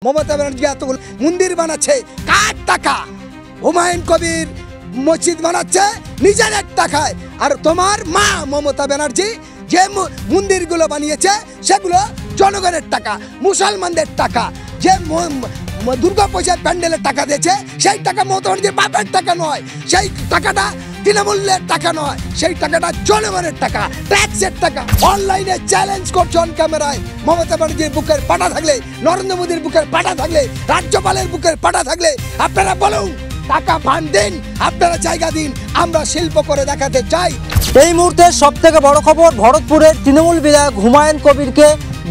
মমতা ব্যানার্জি এতগুলো মন্দির বানাচ্ছে কার টাকা? হুমায়ুন কবির মসজিদ বানাচ্ছে নিজের টাকায়। আর তোমার মা মমতা ব্যানার্জি যে মন্দিরগুলো বানিয়েছে সেগুলো জনগণের টাকা, মুসলমানদের টাকা। যে দুর্গা পূজার প্যান্ডেলের টাকা দিয়েছে সেই টাকা মমতা ব্যানার্জির বাপের টাকা নয়, সেই টাকাটা তৃণমূলের টাকা নয়, সেই টাকাটা জনগণের টাকা, ট্যাক্সের টাকা। অনলাইনে চ্যালেঞ্জ করছে অন ক্যামেরায়, মমতা ব্যানার্জির বুকের পাটা থাকলে, নরেন্দ্র মোদীর বুকের পাটা থাকলে, রাজ্যপালের বুকের পাটা থাকলে আপনারা বলুন, টাকা ফান্ড দিন, আপনারা জায়গা দিন, আমরা শিল্প করে দেখাতে চাই। এই মুহূর্তে সব থেকে বড় খবর, ভরতপুরের তৃণমূল বিধায়ক হুমায়ুন কবিরকে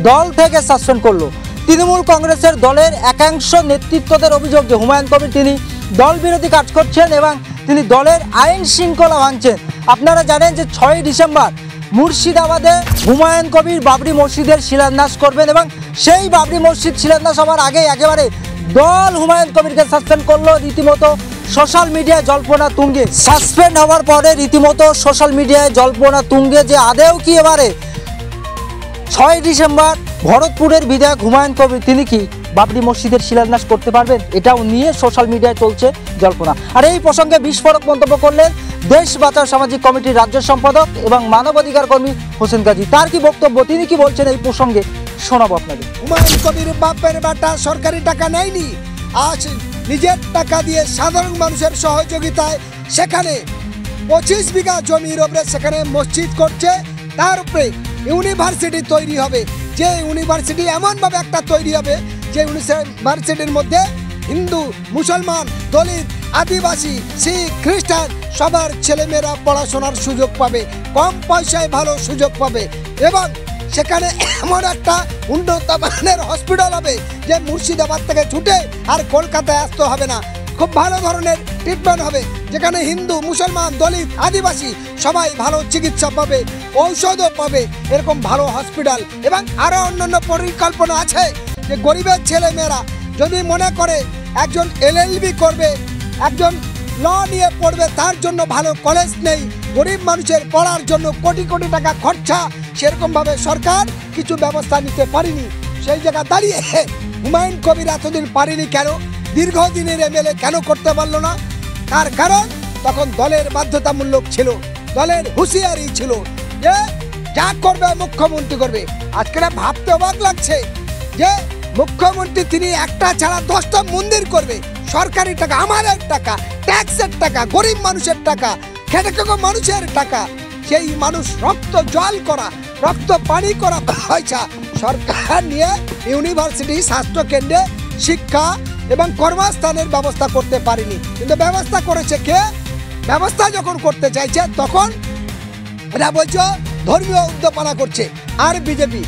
দল থেকে সাসপেন্ড করলো তৃণমূল কংগ্রেসের দলের একাংশ নেতৃত্বদের অভিযোগ যে হুমায়ুন কবির তিনি দল বিরোধী কাজ করছেন এবং তিনি দলের আইন শৃঙ্খলা ভাঙছেন। আপনারা জানেন যে 6ই ডিসেম্বর মুর্শিদাবাদে হুমায়ুন কবির বাবরি মসজিদের শিলান্যাস করবেন এবং সেই বাবরি মসজিদ শিলান্যাস হওয়ার আগে একেবারে দল হুমায়ুন কবিরকে সাসপেন্ড করলো। রীতিমতো সোশ্যাল মিডিয়ায় জল্পনা তুঙ্গে, সাসপেন্ড হওয়ার পরে রীতিমতো সোশ্যাল মিডিয়ায় জল্পনা তুঙ্গে যে আদেও কি এবারে 6ই ডিসেম্বর ভরতপুরের বিধায়ক হুমায়ুন কবির তিনি কি বাবরি মসজিদের শিলান্যাস করতে পারবেন, এটাও নিয়ে সোশ্যাল মিডিয়ায় চলছে জল্পনা। আর এই প্রসঙ্গে বিস্ফোরক মন্তব্য করলেন দেশ বাঁচাও সামাজিক কমিটির রাজ্য সম্পাদক এবং মানবাধিকার কর্মী হোসেন গাজী। তার কি বক্তব্য, তিনি কি বলছেন এই প্রসঙ্গে শোনাবো আপনাদের। হুমায়ুন কবির বাপের বেটা সরকারি টাকা নেয়নি, আজ নিজের টাকা দিয়ে সাধারণ মানুষের সহযোগিতায় সেখানে 25 বিঘা জমির উপরে সেখানে মসজিদ করছে। তার উপরে ইউনিভার্সিটি তৈরি হবে, যে ইউনিভার্সিটি এমনভাবে একটা তৈরি হবে যে ইউনিভার্সিটির মধ্যে হিন্দু, মুসলমান, দলিত, আদিবাসী, শিখ, খ্রিস্টান সবার ছেলেমেয়েরা পড়াশোনার সুযোগ পাবে, কম পয়সায় ভালো সুযোগ পাবে এবং সেখানে এমন একটা উন্নত মানের হসপিটাল হবে যে মুর্শিদাবাদ থেকে ছুটে আর কলকাতায় আসতে হবে না। খুব ভালো ধরনের ট্রিটমেন্ট হবে, যেখানে হিন্দু, মুসলমান, দলিত, আদিবাসী সবাই ভালো চিকিৎসা পাবে, ঔষধও পাবে, এরকম ভালো হসপিটাল। এবং আরও অন্যান্য পরিকল্পনা আছে যে গরিবের ছেলে মেয়েরা যদি মনে করে একজন LLB করবে, একজন ল নিয়ে পড়বে, তার জন্য ভালো কলেজ নেই, গরিব মানুষের পড়ার জন্য কোটি কোটি টাকা খরচা, সেরকমভাবে সরকার কিছু ব্যবস্থা নিতে পারেনি। সেই জায়গা দাঁড়িয়ে হুমায়ুন কবির এতদিন পারেনি কেন, দীর্ঘদিনের MLA কেন করতে পারলো না? তার কারণ তখন দলের বাধ্যতামূলক ছিল, দলের হুঁশিয়ারি ছিল যে যা করবে মুখ্যমন্ত্রী করবে। আজকে ভাবতে অবাক লাগছে যে মুখ্যমন্ত্রী তিনি একটা ছাড়া 10টা মন্দির করবে, সরকারি টাকা, আমাদের টাকা, ট্যাক্সের টাকা, গরিব মানুষের টাকা, খেটে খাওয়া মানুষের টাকা। সেই মানুষ রক্ত জল করা, রক্ত পানি করা পয়সা সরকার নিয়ে ইউনিভার্সিটি, স্বাস্থ্যকেন্দ্রে, শিক্ষা এবং কর্মস্থানের ব্যবস্থা করতে পারেনি। কিন্তু ব্যবস্থা করেছে কে? ব্যবস্থা যখন করতে চাইছে তখন এরা বলছে ধর্মীয় উদ্দীপনা করছে। আর বিজেপি,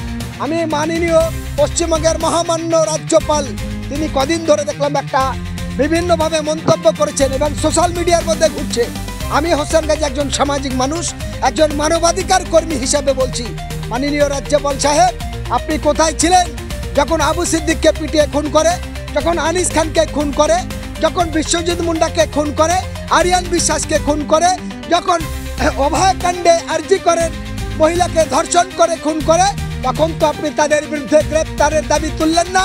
আমি মাননীয় পশ্চিমবঙ্গের মহামান্য রাজ্যপাল তিনি কদিন ধরে দেখলাম একটা বিভিন্নভাবে মন্তব্য করেছেন এবং সোশ্যাল মিডিয়ার মধ্যে ঘুরছে। আমি হোসেন গাজী একজন সামাজিক মানুষ, একজন মানবাধিকার কর্মী হিসাবে বলছি, মাননীয় রাজ্যপাল সাহেব আপনি কোথায় ছিলেন যখন আবু সিদ্দিককে পিটিয়ে খুন করে, যখন আনিস খানকে খুন করে, যখন বিশ্বজিৎ মুন্ডাকে খুন করে, আরিয়ান বিশ্বাসকে খুন করে, যখন অভয়কাণ্ডে আরজি করেন মহিলাকে ধর্ষণ করে খুন করে, তখন তো আপনি তাদের বিরুদ্ধে গ্রেপ্তারের দাবি তুললেন না।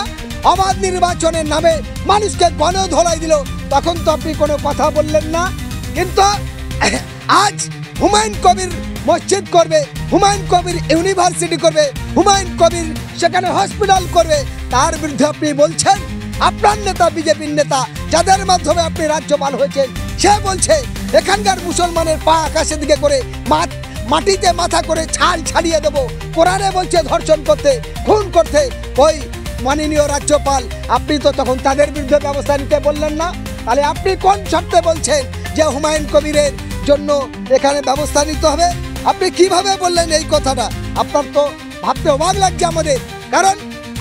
অবাধ নির্বাচনের নামে মানুষকে গণধোলাই দিল, তখন তো আপনি কোনো কথা বললেন না। কিন্তু আজ হুমায়ুন কবির মসজিদ করবে, হুমায়ুন কবির ইউনিভার্সিটি করবে, হুমায়ুন কবির সেখানে হসপিটাল করবে, তার বিরুদ্ধে আপনি বলছেন। আপনার নেতা, বিজেপির নেতা, যাদের মাধ্যমে আপনি রাজ্যপাল হয়েছেন, সে বলছে এখানকার মুসলমানের পা আকাশের দিকে করে মাটিতে মাথা করে ছাল ছাড়িয়ে দেবো। কোরআনে বলছে ধর্ষণ করতে, খুন করতে। ওই মাননীয় রাজ্যপাল আপনি তো তখন তাদের বিরুদ্ধে ব্যবস্থা নিতে বললেন না। তাহলে আপনি কোন শর্তে বলছেন যে হুমায়ুন কবিরের জন্য এখানে ব্যবস্থা নিতে হবে? আপনি কিভাবে বললেন এই কথাটা? আপনার তো ভাবতে অবাক লাগছে আমাদের। কারণ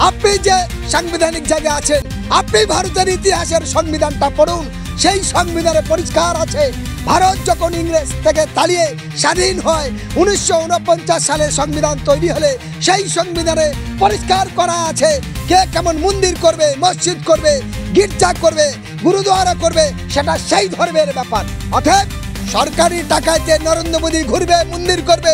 আপনি যে সাংবিধানিক জায়গায় আছেন, আপনি ভারতের ইতিহাসের সংবিধানটা পড়ুন, সেই সংবিধানে পরিষ্কার আছে ভারত যখন ইংরেজ থেকে তাড়িয়ে স্বাধীন হয় 1949 সালে সংবিধান তৈরি হলে সেই সংবিধানে পরিষ্কার করা আছে কে কেমন মন্দির করবে, মসজিদ করবে, গির্জা করবে, গুরুদ্বারা করবে, সেটা সেই ধর্মের ব্যাপার। অতএব সরকারি টাকায় যে নরেন্দ্র মোদী ঘুরবে, মন্দির করবে,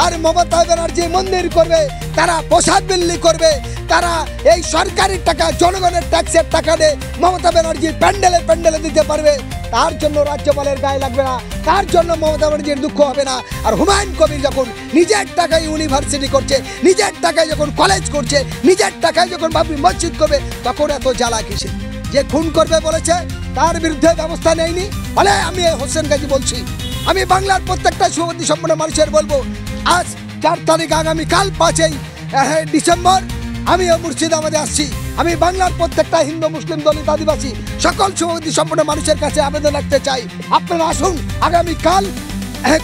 আর মমতা ব্যানার্জি মন্দির করবে, তারা পোশাক বিল্লি করবে, তারা এই সরকারি টাকা জনগণের ট্যাক্সের টাকা দিয়ে মমতা ব্যানার্জি প্যান্ডেলে প্যান্ডেলে দিতে পারবে। তার জন্য রাজ্যপালের গায়ে লাগবে না, তার জন্য মমতা ব্যানার্জির দুঃখ হবে না। আর হুমায়ুন কবির যখন নিজের টাকায় ইউনিভার্সিটি করছে, নিজের টাকায় যখন কলেজ করছে, নিজের টাকায় যখন বাবরি মসজিদ করবে, তখন এত জ্বালা কিসে? যে খুন করবে বলেছে তার বিরুদ্ধে ব্যবস্থা নেয়নি। ফলে আমি হোসেন গাজী বলছি, আমি বাংলার প্রত্যেকটা সুবুদ্ধি সম্পন্ন মানুষের বলবো, আজ 4 তারিখ আগামীকাল 5ই ডিসেম্বর আমি মুর্শিদাবাদে আসছি। আমি বাংলার প্রত্যেকটা হিন্দু, মুসলিম, দলিত, আদিবাসী সকল সুবুদ্ধি সম্পন্ন মানুষের কাছে আবেদন রাখতে চাই, আপনারা আসুন আগামীকাল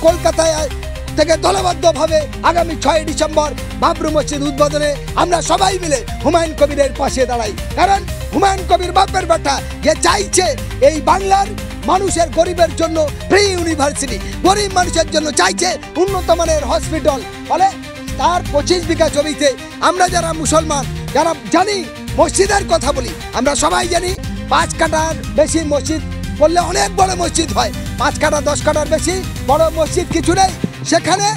কলকাতায় থেকে দলবদ্ধভাবে আগামী 6 ডিসেম্বর বাবরি মসজিদ উদ্বোধনে আমরা সবাই মিলে হুমায়ুন কবিরের পাশে দাঁড়াই। কারণ হুমায়ুন কবির বাপের বেটা যে চাইছে এই বাংলার মানুষের, গরিবের জন্য ফ্রি ইউনিভার্সিটি, গরিব মানুষের জন্য চাইছে উন্নত মানের হসপিটাল। ফলে তার 25 বিঘা জমিতে আমরা যারা মুসলমান, যারা জানি মসজিদের কথা বলি, আমরা সবাই জানি 5 কাঠার বেশি মসজিদ করলে অনেক বড় মসজিদ হয়। 5 কাঠা 10 কাঠার বেশি বড় মসজিদ কিছু নেই। সেখানে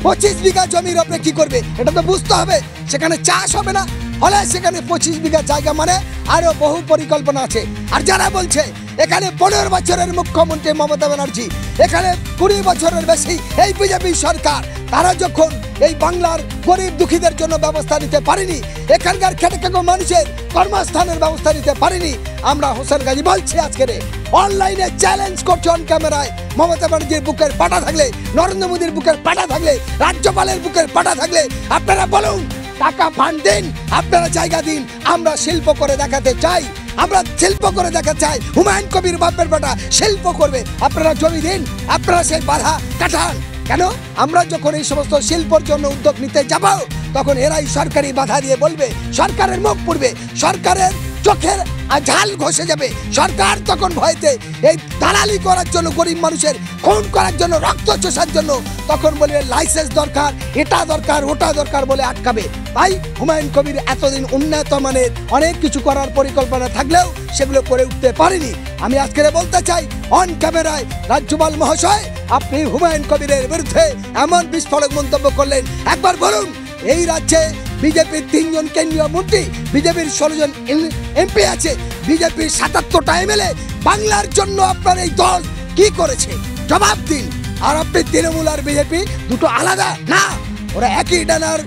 25 বিঘা জমির ওপরে কি করবে এটা তো বুঝতে হবে। সেখানে চাষ হবে না, ফলে সেখানে 25 বিঘা জায়গা মানে আরো বহু পরিকল্পনা আছে। আর যারা বলছে এখানে 15 বছরের মুখ্যমন্ত্রী মমতা ব্যানার্জি, এখানে 20 বছরের বেশি এই বিজেপি সরকার, তারা যখন এই বাংলার গরিব দুঃখীদের জন্য ব্যবস্থা নিতে পারেনি, এখানকার খেটে খাওয়া মানুষের কর্মস্থানের ব্যবস্থা নিতে পারেনি, আমরা হোসেন গাজী বলছি আজকে অনলাইনে চ্যালেঞ্জ করছি অন ক্যামেরায়, মমতা ব্যানার্জির বুকের পাটা থাকলে, নরেন্দ্র মোদীর বুকের পাটা থাকলে, রাজ্যপালের বুকের পাটা থাকলে আপনারা বলুন, টাকা ফান্ড দিন, আপনারা জায়গা দিন, আমরা শিল্প করে দেখাতে চাই, আমরা শিল্প করে দেখাতে চাই। হুমায়ুন কবির বাপের বেটা শিল্প করবে, আপনারা জমি দিন, আপনারা সেই বাধা কাটান। কেন আমরা যখন এই সমস্ত শিল্পর জন্য উদ্যোগ নিতে যাব, তখন এরাই সরকারি বাধা দিয়ে বলবে, সরকারের মুখ পুড়বে, সরকারের চোখের ঝাল ঘষে যাবে। সরকার তখন ভয়তে এই দালালি করার জন্য, গরিব মানুষের খুন করার জন্য, রক্ত চোষার জন্য তখন বলবে লাইসেন্স দরকার, এটা দরকার, ওটা দরকার বলে আটকাবে। তাই হুমায়ুন কবির এতদিন উন্নত মানের অনেক কিছু করার পরিকল্পনা থাকলেও সেগুলো করে উঠতে পারেনি। আমি আজকে বলতে চাই অন ক্যামেরায়, রাজ্যপাল মহাশয় আপনি হুমায়ুন কবিরের বিরুদ্ধে এমন বিস্ফোরক মন্তব্য করলেন, একবার বলুন এই রাজ্যে বিজেপির 3 জন কেন্দ্রীয় মন্ত্রী, বিজেপির 16 জন এমপি আছে, বিজেপির 77টা এমএলএ, বাংলার জন্য আপনার এই দল কি করেছে জবাব দিন। আর আপনি তৃণমূল আর বিজেপি দুটো আলাদা না, ওরা একই ডানার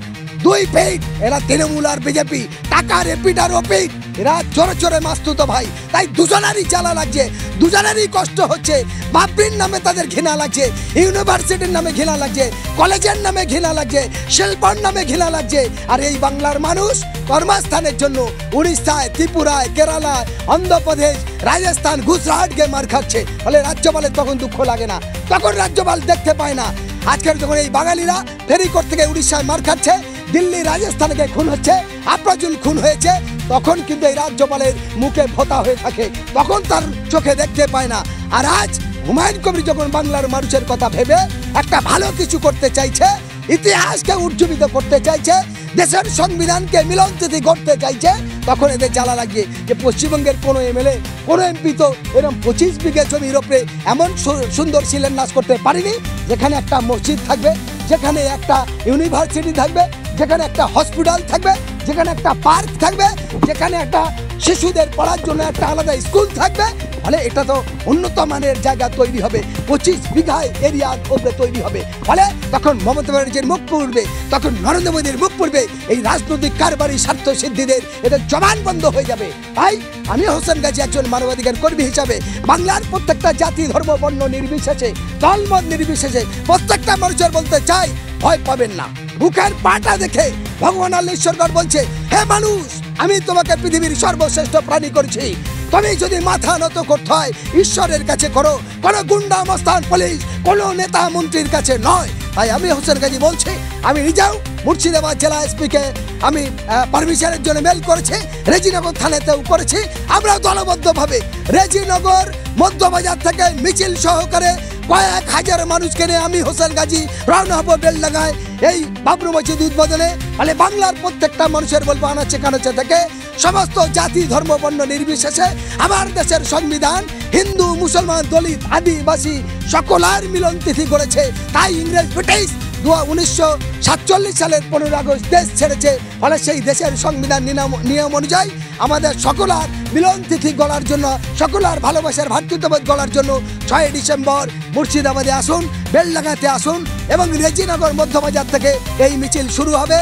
2 পেট। এরা তৃণমূল আর বিজেপি টাকার এপিট আর ওপিট, এরা জোরে জোরে মাস্তুতো ভাই। তাই দুজনেরই জ্বালা লাগছে, দুজনেরই কষ্ট হচ্ছে। বাবরির নামে তাদের ঘৃণা লাগছে, ইউনিভার্সিটির নামে ঘৃণা লাগছে, কলেজের নামে ঘৃণা লাগছে, শিল্পর নামে ঘৃণা লাগছে। আর এই বাংলার মানুষ কর্মস্থানের জন্য উড়িষ্যায়, ত্রিপুরায়, কেরালায়, অন্ধ্রপ্রদেশ, রাজস্থান, গুজরাট গিয়ে মার খাচ্ছে। ফলে রাজ্যপালের তখন দুঃখ লাগে না, তখন রাজ্যপাল দেখতে পায় না। আজকের যখন এই বাঙালিরা ফেরি করতে গিয়ে উড়িষ্যায় মার খাচ্ছে, দিল্লি, রাজস্থানে গিয়ে খুন হচ্ছে, আফরাজুল খুন হয়েছে, তখন কিন্তু এই রাজ্যপালের মুখে ভোতা হয়ে থাকে, তখন তার চোখে দেখতে পায় না। আর আজ হুমায়ুন কবির যখন বাংলার মানুষের কথা ভেবে একটা ভালো কিছু করতে চাইছে, ইতিহাসকে উজ্জীবিত করতে চাইছে, দেশের সংবিধানকে মিলন তিথি করতে চাইছে, তখন এদের জ্বালা লাগে যে পশ্চিমবঙ্গের কোনো এমএলএ, কোনো এমপি তো এরকম 25 বিঘা জমির ওপরে এমন সুন্দর শিলান্যাস করতে পারেনি, যেখানে একটা মসজিদ থাকবে, যেখানে একটা ইউনিভার্সিটি থাকবে, যেখানে একটা হসপিটাল থাকবে, যেখানে একটা পার্ক থাকবে, যেখানে একটা শিশুদের পড়ার জন্য একটা আলাদা স্কুল থাকবে। ফলে এটা তো উন্নত মানের জায়গা তৈরি হবে, 25 বিঘা এরিয়ার উপরে তৈরি হবে। ফলে তখন মমতা ব্যানার্জির মুখ পুড়বে, তখন নরেন্দ্র মোদীর মুখ পুড়বে, এই রাজনৈতিক কারবারি স্বার্থ সিদ্ধিদের এদের জবান বন্ধ হয়ে যাবে। তাই আমি হোসেন গাজী একজন মানবাধিকার কর্মী হিসাবে বাংলার প্রত্যেকটা জাতি, ধর্ম, বর্ণ নির্বিশেষে, দলমত নির্বিশেষে প্রত্যেকটা মানুষের বলতে চাই, ভয় পাবেন না। বুকের পাটা দেখে ভগবান আল্লাহ ঈশ্বরগড় বলছে, হে মানুষ, আমি তোমাকে পৃথিবীর সর্বশ্রেষ্ঠ প্রাণী করেছি, তুমি যদি মাথা নত করতে হয় ঈশ্বরের কাছে করো, কোনো গুন্ডা, মস্তান, পুলিশ, কোনো নেতা মন্ত্রীর কাছে নয়। তাই আমি হোসেন গাজী বলছি, আমি নিজেও মুর্শিদাবাদ জেলা এসপিকে আমি পারমিশনের জন্য মেল করেছি, রেজিনগর থানাতেও করেছি। আমরা দলবদ্ধভাবে রেজিনগর মধ্যবাজার থেকে মিছিল সহকারে কয়েক হাজার মানুষকে নিয়ে আমি হোসেন গাজী রওনা হব বেলডাঙ্গায় এই বাবরি মসজিদ উদ্বোধনে। ফলে বাংলার প্রত্যেকটা মানুষের বলবো, আনাচে কানাচে থেকে সমস্ত জাতি, ধর্ম, বর্ণ নির্বিশেষে আমার দেশের সংবিধান হিন্দু, মুসলমান, দলিত, আদিবাসী সকলের মিলন তিথি করেছে। তাই ইংরেজ, ব্রিটিশ 1947 সালের 15 আগস্ট দেশ ছেড়েছে। ফলে সেই দেশের সংবিধান নিয়ম অনুযায়ী আমাদের সকলার মিলন তিথি গড়ার জন্য, সকলার ভালোবাসার ভ্রাতৃত্ববোধ গড়ার জন্য 6 ডিসেম্বর মুর্শিদাবাদে আসুন, বেলডাঙ্গাতে আসুন এবং রেজিনগর মধ্যবাজার থেকে এই মিছিল শুরু হবে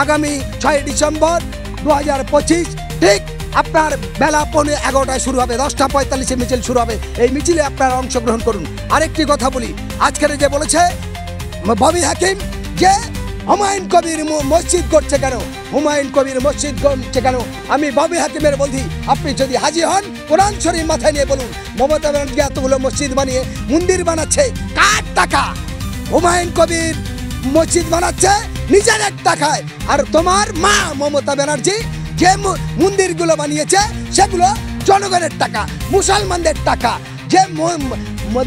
আগামী 6 ডিসেম্বর 2025। ঠিক আপনার বেলা 11:15টায় শুরু হবে, 10:45-এ মিছিল শুরু হবে। এই মিছিলে আপনারা অংশগ্রহণ করুন। আরেকটি কথা বলি, আজকের যে বলেছে ববি হাকিম যে হুমায়ুন কবির মসজিদ করছে কেন, হুমায়ুন কবির মসজিদ করছে কেন, আমি ববি হাকিমের বলছি আপনি যদি হাজি হন কোরআন শরীফ মাথায় নিয়ে বলুন, মমতা ব্যানার্জি এতগুলো মসজিদ বানিয়ে মন্দির বানাচ্ছে কার টাকা? হুমায়ুন কবির মসজিদ বানাচ্ছে নিজের টাকায়। আর তোমার মা মমতা ব্যানার্জি যে মন্দিরগুলো বানিয়েছে সেগুলো জনগণের টাকা, মুসলমানদের টাকা। যে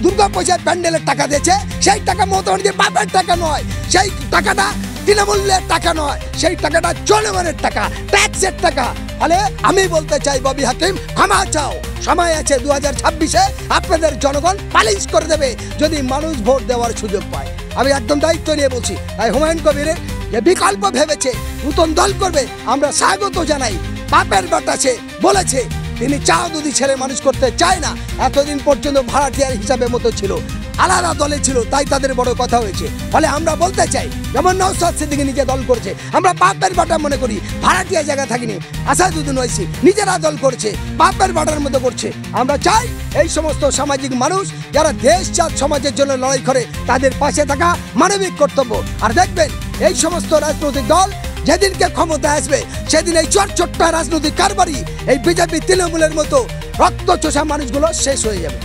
দুর্গা পূজার প্যান্ডেলের টাকা দিয়েছে সেই টাকা মমতা ব্যানার্জির বাপের টাকা নয়, সেই টাকাটা তৃণমূলের টাকা নয়, সেই টাকাটা জনগণের টাকা, ট্যাক্সের টাকা। ফলে আমি বলতে চাই ববি হাকিম ক্ষমা চাও, সময় আছে 2026-এ আপনাদের জনগণ পালিশ করে দেবে যদি মানুষ ভোট দেওয়ার সুযোগ পায়। আমি একদম দায়িত্ব নিয়ে বলছি। তাই হুমায়ুন কবিরের যে বিকল্প ভেবেছে নতুন দল করবে আমরা স্বাগত জানাই। বাপের বাটাছে বলেছে তিনি চা দুধি ছেলে মানুষ করতে চায় না, এতদিন পর্যন্ত ভাড়াটিয়ার হিসাবে মতো ছিল, আলাদা দলে ছিল, তাই তাদের বড় কথা হয়েছে। ফলে আমরা বলতে চাই যেমন নওশাদ সিদ্দিকী নিজে দল করেছে, আমরা বাপের বাটা মনে করি, ভাড়াটিয়া জায়গা থাকিনি। আসাদুদ্দিন ওয়াইসি নিজেরা দল করছে, বাপের বাটার মতো করছে। আমরা চাই এই সমস্ত সামাজিক মানুষ যারা দেশ জাত সমাজের জন্য লড়াই করে তাদের পাশে থাকা মানবিক কর্তব্য। আর দেখবেন এই সমস্ত রাজনৈতিক দল যেদিনকে ক্ষমতা আসবে সেদিন এই চটচট্টা রাজনৈতিক কারবারি এই বিজেপি তৃণমূলের মতো রক্ত চোষা মানুষগুলো শেষ হয়ে যাবে।